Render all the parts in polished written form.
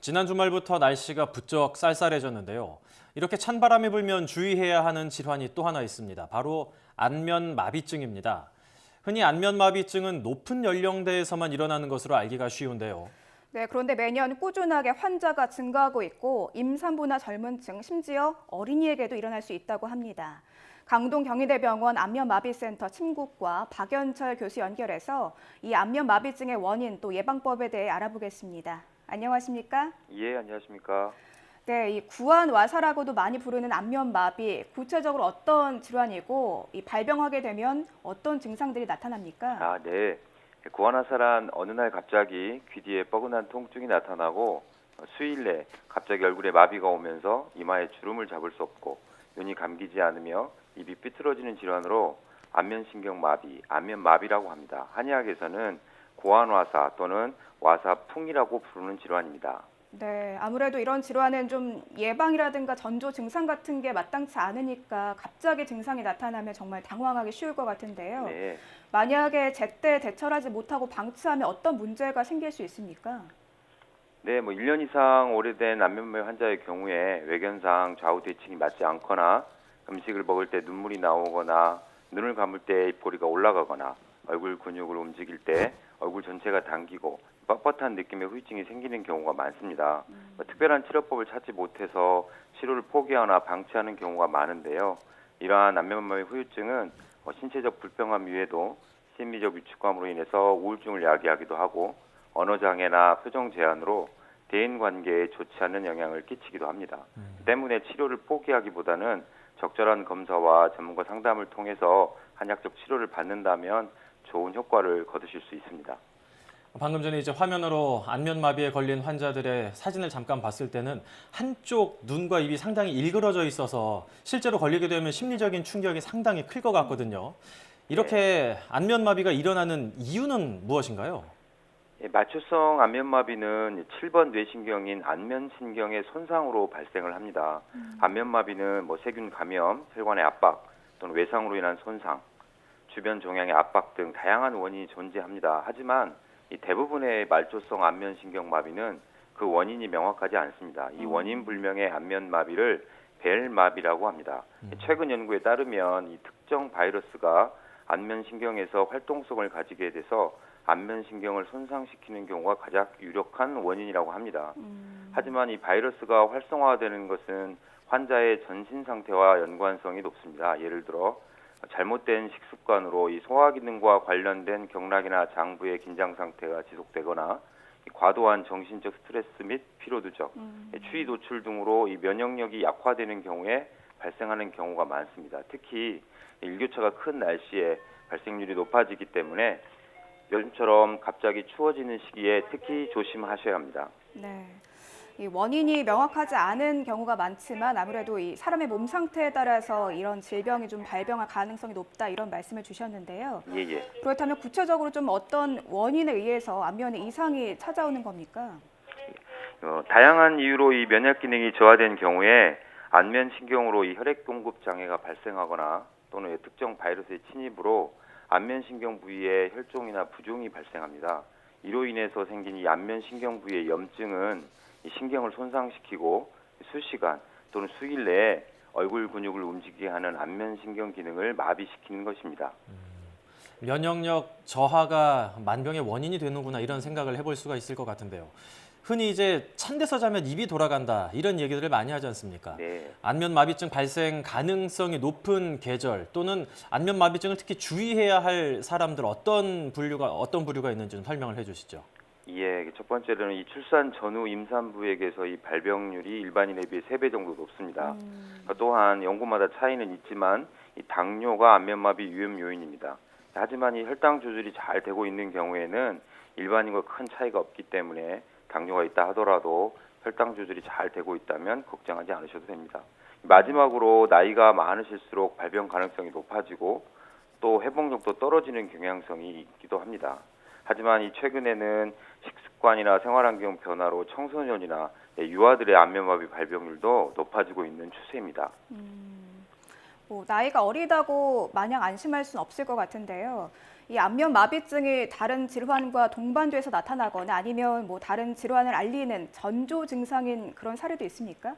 지난 주말부터 날씨가 부쩍 쌀쌀해졌는데요. 이렇게 찬바람이 불면 주의해야 하는 질환이 또 하나 있습니다. 바로 안면마비증입니다. 흔히 안면마비증은 높은 연령대에서만 일어나는 것으로 알기가 쉬운데요. 네, 그런데 매년 꾸준하게 환자가 증가하고 있고 임산부나 젊은 층, 심지어 어린이에게도 일어날 수 있다고 합니다. 강동 경희대병원 안면마비센터 침구과 박연철 교수 연결해서 이 안면마비증의 원인 또 예방법에 대해 알아보겠습니다. 안녕하십니까? 예, 안녕하십니까. 네, 이 구안와사라고도 많이 부르는 안면마비, 구체적으로 어떤 질환이고 이 발병하게 되면 어떤 증상들이 나타납니까? 네. 구안화사란 어느 날 갑자기 귀 뒤에 뻐근한 통증이 나타나고 수일 내 갑자기 얼굴에 마비가 오면서 이마에 주름을 잡을 수 없고 눈이 감기지 않으며 입이 삐뚤어지는 질환으로 안면신경마비, 안면마비라고 합니다. 한의학에서는 구안화사 또는 와사풍이라고 부르는 질환입니다. 네, 아무래도 이런 질환은 좀 예방이라든가 전조 증상 같은 게 마땅치 않으니까 갑자기 증상이 나타나면 정말 당황하기 쉬울 것 같은데요. 네. 만약에 제때 대처를 하지 못하고 방치하면 어떤 문제가 생길 수 있습니까? 네, 1년 이상 오래된 안면마비 환자의 경우에 외견상 좌우 대칭이 맞지 않거나 음식을 먹을 때 눈물이 나오거나 눈을 감을 때 입꼬리가 올라가거나 얼굴 근육을 움직일 때 얼굴 전체가 당기고 뻣뻣한 느낌의 후유증이 생기는 경우가 많습니다. 특별한 치료법을 찾지 못해서 치료를 포기하거나 방치하는 경우가 많은데요. 이러한 안면마비 후유증은 신체적 불편함 이외에도 심리적 위축감으로 인해서 우울증을 야기하기도 하고 언어장애나 표정 제한으로 대인관계에 좋지 않은 영향을 끼치기도 합니다. 때문에 치료를 포기하기보다는 적절한 검사와 전문가 상담을 통해서 한약적 치료를 받는다면 좋은 효과를 거두실 수 있습니다. 방금 전에 이제 화면으로 안면마비에 걸린 환자들의 사진을 잠깐 봤을 때는 한쪽 눈과 입이 상당히 일그러져 있어서 실제로 걸리게 되면 심리적인 충격이 상당히 클 것 같거든요. 이렇게 안면마비가 일어나는 이유는 무엇인가요? 맞춤성 안면마비는 7번 뇌신경인 안면신경의 손상으로 발생을 합니다. 안면마비는 세균 감염, 혈관의 압박 또는 외상으로 인한 손상, 주변 종양의 압박 등 다양한 원인이 존재합니다. 하지만 이 대부분의 말초성 안면신경마비는 그 원인이 명확하지 않습니다. 이 원인 불명의 안면마비를 벨마비라고 합니다. 최근 연구에 따르면 이 특정 바이러스가 안면신경에서 활동성을 가지게 돼서 안면신경을 손상시키는 경우가 가장 유력한 원인이라고 합니다. 하지만 이 바이러스가 활성화되는 것은 환자의 전신 상태와 연관성이 높습니다. 예를 들어 잘못된 식습관으로 이 소화기능과 관련된 경락이나 장부의 긴장 상태가 지속되거나 과도한 정신적 스트레스 및 피로 누적, 추위 노출 등으로 이 면역력이 약화되는 경우에 발생하는 경우가 많습니다. 특히 일교차가 큰 날씨에 발생률이 높아지기 때문에 요즘처럼 갑자기 추워지는 시기에 특히 조심하셔야 합니다. 네. 이 원인이 명확하지 않은 경우가 많지만 아무래도 이 사람의 몸 상태에 따라서 이런 질병이 좀 발병할 가능성이 높다 이런 말씀을 주셨는데요. 예. 그렇다면 구체적으로 좀 어떤 원인에 의해서 안면에 이상이 찾아오는 겁니까? 다양한 이유로 이 면역 기능이 저하된 경우에 안면 신경으로 이 혈액 공급 장애가 발생하거나 또는 특정 바이러스의 침입으로 안면 신경 부위에 혈종이나 부종이 발생합니다. 이로 인해서 생긴 이 안면 신경 부위의 염증은 이 신경을 손상시키고 수시간 또는 수일 내에 얼굴 근육을 움직이게 하는 안면 신경 기능을 마비시키는 것입니다. 면역력 저하가 만병의 원인이 되는구나 이런 생각을 해볼 수가 있을 것 같은데요. 흔히 이제 찬 데서 자면 입이 돌아간다 이런 얘기들을 많이 하지 않습니까? 네. 안면마비증 발생 가능성이 높은 계절 또는 안면마비증을 특히 주의해야 할 사람들 어떤 부류가 있는지 좀 설명을 해주시죠. 예, 첫 번째로는 이 출산 전후 임산부에게서 이 발병률이 일반인에 비해 3배 정도 높습니다. 또한 연구마다 차이는 있지만 이 당뇨가 안면마비 위험 요인입니다. 하지만 이 혈당 조절이 잘 되고 있는 경우에는 일반인과 큰 차이가 없기 때문에 당뇨가 있다 하더라도 혈당 조절이 잘 되고 있다면 걱정하지 않으셔도 됩니다. 마지막으로 나이가 많으실수록 발병 가능성이 높아지고 또 회복력도 떨어지는 경향성이 있기도 합니다. 하지만 이 최근에는 식습관이나 생활환경 변화로 청소년이나 유아들의 안면마비 발병률도 높아지고 있는 추세입니다. 나이가 어리다고 마냥 안심할 수는 없을 것 같은데요. 이 안면마비증이 다른 질환과 동반돼서 나타나거나 아니면 뭐 다른 질환을 알리는 전조 증상인 그런 사례도 있습니까?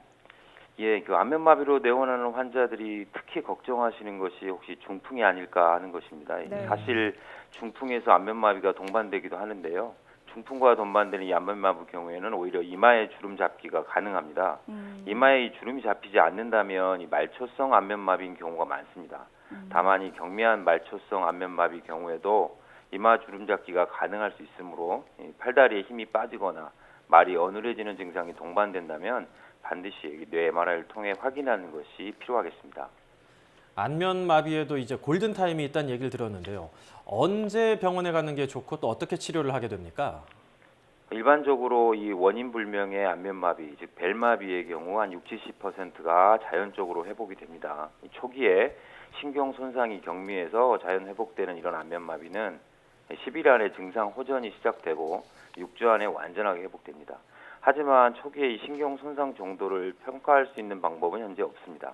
예, 그 안면마비로 내원하는 환자들이 특히 걱정하시는 것이 혹시 중풍이 아닐까 하는 것입니다. 네. 사실 중풍에서 안면마비가 동반되기도 하는데요. 중풍과 동반되는 이 안면마비 경우에는 오히려 이마에 주름 잡기가 가능합니다. 이마에 이 주름이 잡히지 않는다면 이 말초성 안면마비인 경우가 많습니다. 다만 이 경미한 말초성 안면마비 경우에도 이마 주름 잡기가 가능할 수 있으므로 이 팔다리에 힘이 빠지거나 말이 어눌해지는 증상이 동반된다면 반드시 뇌 MRI를 통해 확인하는 것이 필요하겠습니다. 안면마비에도 이제 골든타임이 있다는 얘기를 들었는데요. 언제 병원에 가는 게 좋고 또 어떻게 치료를 하게 됩니까? 일반적으로 이 원인 불명의 안면마비, 즉 벨마비의 경우 한 60~70%가 자연적으로 회복이 됩니다. 초기에 신경 손상이 경미해서 자연 회복되는 이런 안면마비는 10일 안에 증상 호전이 시작되고 6주 안에 완전하게 회복됩니다. 하지만 초기에 이 신경 손상 정도를 평가할 수 있는 방법은 현재 없습니다.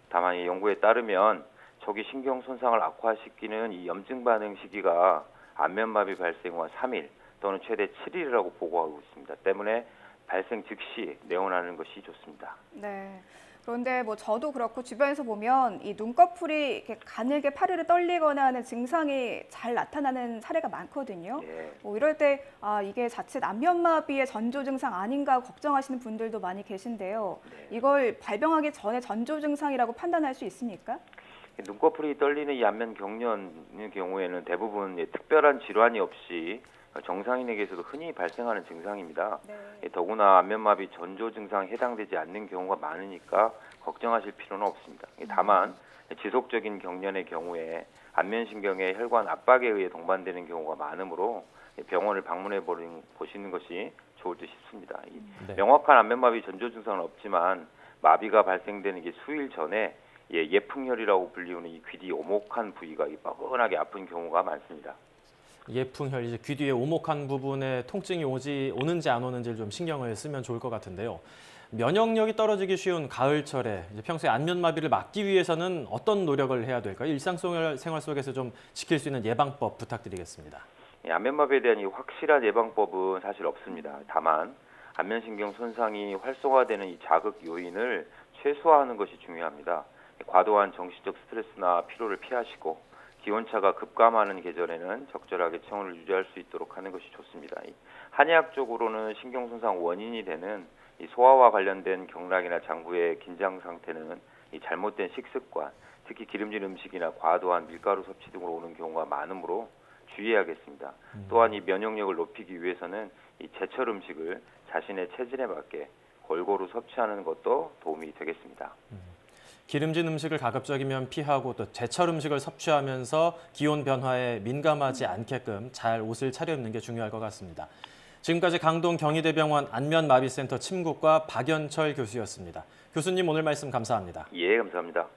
다만 이 연구에 따르면 초기 신경 손상을 악화시키는 이 염증 반응 시기가 안면마비 발생 후 3일 또는 최대 7일이라고 보고하고 있습니다. 때문에 발생 즉시 내원하는 것이 좋습니다. 네. 그런데 뭐 저도 그렇고 주변에서 보면 이 눈꺼풀이 이렇게 가늘게 파르르 떨리거나 하는 증상이 잘 나타나는 사례가 많거든요. 예. 뭐 이럴 때 이게 자칫 안면마비의 전조 증상 아닌가 걱정하시는 분들도 많이 계신데요. 이걸 발병하기 전에 전조 증상이라고 판단할 수 있습니까? 눈꺼풀이 떨리는 이 안면 경련의 경우에는 대부분 특별한 질환이 없이 정상인에게서도 흔히 발생하는 증상입니다. 네. 더구나 안면마비 전조 증상에 해당되지 않는 경우가 많으니까 걱정하실 필요는 없습니다. 다만 지속적인 경련의 경우에 안면신경의 혈관 압박에 의해 동반되는 경우가 많으므로 병원을 방문해 보시는 것이 좋을 듯 싶습니다. 네. 명확한 안면마비 전조 증상은 없지만 마비가 발생되는 게 수일 전에 예풍혈이라고 불리우는 이 귀 뒤 오목한 부위가 뻐근하게 아픈 경우가 많습니다. 예풍혈, 이제 귀 뒤에 오목한 부분에 통증이 오는지 안 오는지를 좀 신경을 쓰면 좋을 것 같은데요. 면역력이 떨어지기 쉬운 가을철에 이제 평소에 안면마비를 막기 위해서는 어떤 노력을 해야 될까요? 일상생활 속에서 좀 지킬 수 있는 예방법 부탁드리겠습니다. 안면마비에 대한 이 확실한 예방법은 사실 없습니다. 다만 안면신경 손상이 활성화되는 이 자극 요인을 최소화하는 것이 중요합니다. 과도한 정신적 스트레스나 피로를 피하시고 기온차가 급감하는 계절에는 적절하게 체온을 유지할 수 있도록 하는 것이 좋습니다. 한의학적으로는 신경 손상 원인이 되는 이 소화와 관련된 경락이나 장부의 긴장 상태는 이 잘못된 식습관, 특히 기름진 음식이나 과도한 밀가루 섭취 등으로 오는 경우가 많으므로 주의해야겠습니다. 또한 이 면역력을 높이기 위해서는 이 제철 음식을 자신의 체질에 맞게 골고루 섭취하는 것도 도움이 되겠습니다. 기름진 음식을 가급적이면 피하고 또 제철 음식을 섭취하면서 기온 변화에 민감하지 않게끔 잘 옷을 차려입는 게 중요할 것 같습니다. 지금까지 강동 경희대병원 안면마비센터 침구과 박연철 교수였습니다. 교수님 오늘 말씀 감사합니다. 예, 감사합니다.